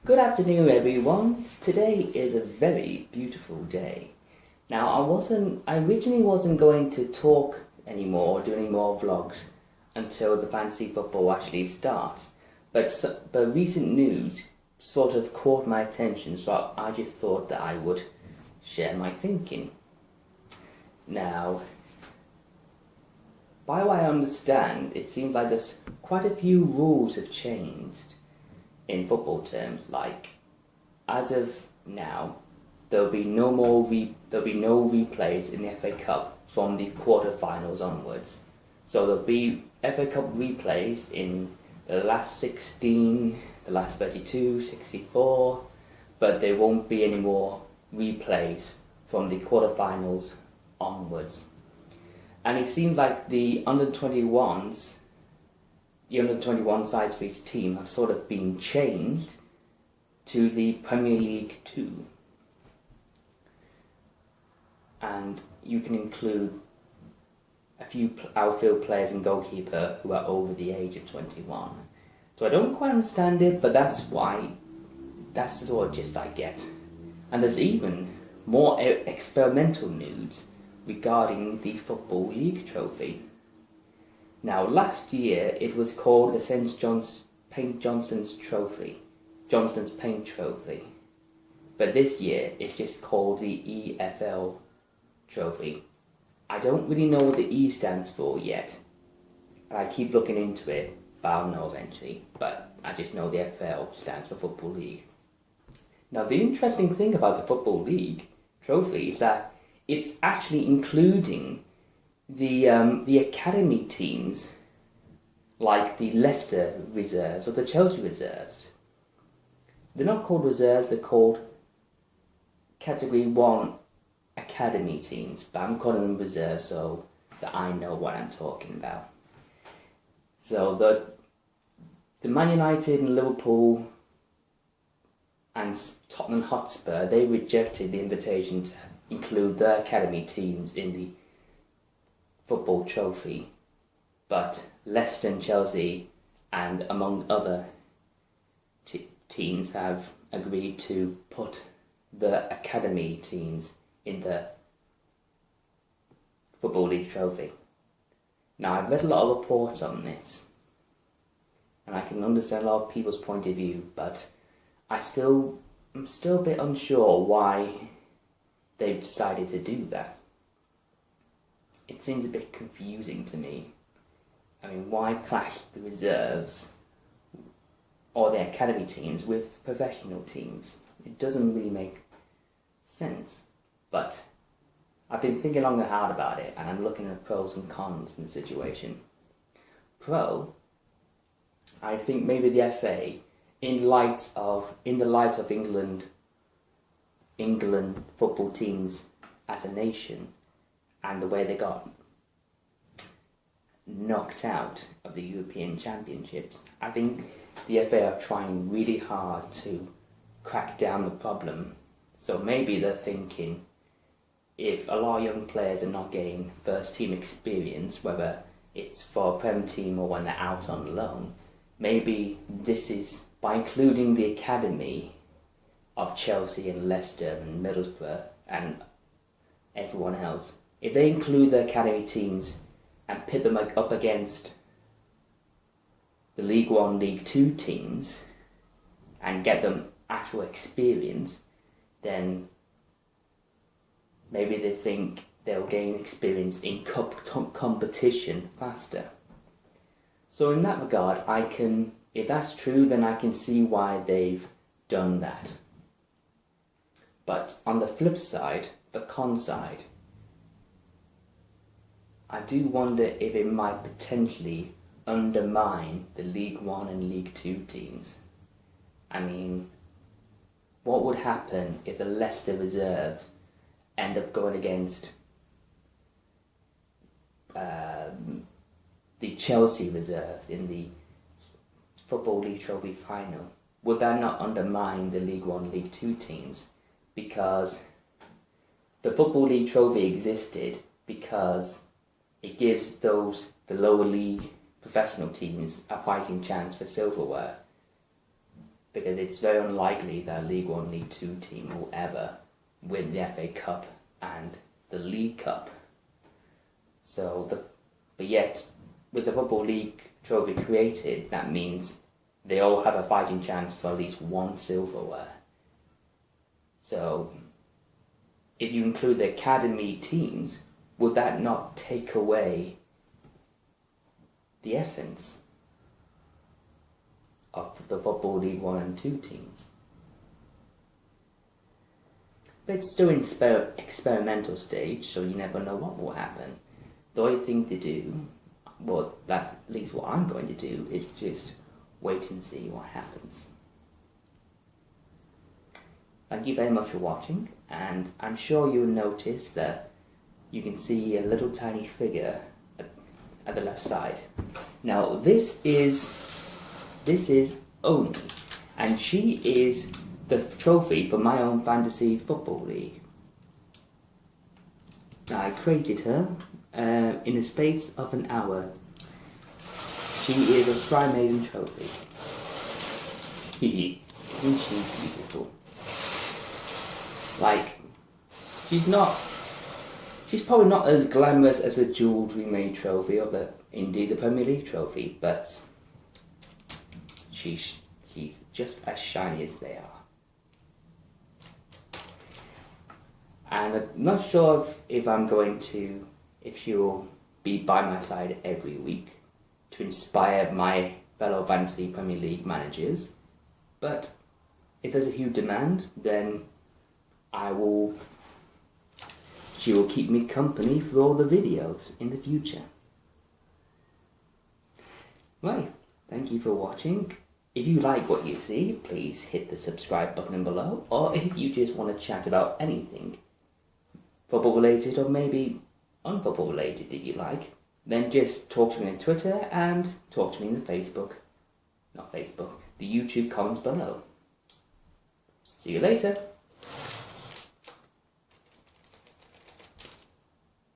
Good afternoon, everyone. Today is a very beautiful day. Now, I originally wasn't going to talk anymore, do any more vlogs until the fantasy football actually starts. But recent news sort of caught my attention, so I just thought that I would share my thinking. Now, by what I understand, it seems like there's quite a few rules have changed in football terms. Like, as of now, there'll be no replays in the FA Cup from the quarter-finals onwards. So there'll be FA Cup replays in the last 16, the last 32, 64, but there won't be any more replays from the quarter-finals onwards. And it seems like the under-21s, the under-21 sides for each team have sort of been changed to the Premier League 2. And you can include a few outfield players and goalkeeper who are over the age of 21. So I don't quite understand it, but that's the sort of gist I get. And there's even more experimental news regarding the Football League Trophy. Now, last year it was called the St. Johnstone's Paint Trophy. But this year it's just called the EFL Trophy. I don't really know what the E stands for yet, and I keep looking into it, but I'll know eventually. But I just know the FL stands for Football League. Now, the interesting thing about the Football League Trophy is that it's actually including the academy teams, like the Leicester reserves or the Chelsea reserves. They're not called reserves, they're called Category 1 academy teams, but I'm calling them reserves so that I know what I'm talking about. So the Man United and Liverpool and Tottenham Hotspur, they rejected the invitation to include their academy teams in the football trophy, but Leicester and Chelsea, and among other teams, have agreed to put the academy teams in the Football League Trophy. Now, I've read a lot of reports on this, and I can understand a lot of people's point of view, but I'm still a bit unsure why they've decided to do that. It seems a bit confusing to me. I mean, why clash the reserves or the academy teams with professional teams? It doesn't really make sense. But I've been thinking long and hard about it, and I'm looking at pros and cons from the situation. Pro, I think maybe the FA, in the light of England football teams as a nation, and the way they got knocked out of the European Championships, I think the FA are trying really hard to crack down the problem. So maybe they're thinking, if a lot of young players are not getting first team experience, whether it's for a Prem team or when they're out on loan, maybe this is by including the academy of Chelsea and Leicester and Middlesbrough and everyone else. If they include the academy teams and pit them up against the League 1, League 2 teams and get them actual experience, then maybe they think they'll gain experience in cup competition faster. So in that regard, if that's true, then I can see why they've done that. But on the flip side, the con side, I do wonder if it might potentially undermine the League 1 and League 2 teams. I mean, what would happen if the Leicester reserve end up going against the Chelsea reserves in the Football League Trophy final? Would that not undermine the League 1, League 2 teams? Because the Football League Trophy existed because it gives the lower league professional teams a fighting chance for silverware. because it's very unlikely that a League One, League Two team will ever win the FA Cup and the League Cup. But yet, with the Football League trophy created, that means they all have a fighting chance for at least one silverware. So, if you include the academy teams, would that not take away the essence of the Football League 1 and 2 teams? But it's still in experimental stage, so you never know what will happen. The only thing to do, well, that's at least what I'm going to do, is just wait and see what happens. Thank you very much for watching, and I'm sure you'll notice that you can see a little tiny figure at the left side. Now this is Oni, and she is the trophy for my own fantasy football league. Now, I created her in the space of an hour. She is a Shrine Maiden trophy. Isn't she beautiful? Like, she's probably not as glamorous as the Dual Dream Made trophy or indeed the Premier League trophy, but she's just as shiny as they are. And I'm not sure if she'll be by my side every week to inspire my fellow fantasy Premier League managers, but if there's a huge demand, then she will keep me company for all the videos in the future. Right, thank you for watching. If you like what you see, please hit the subscribe button below, or if you just want to chat about anything, football related or maybe unfootball related if you like, then just talk to me on Twitter and talk to me in the the YouTube comments below. See you later.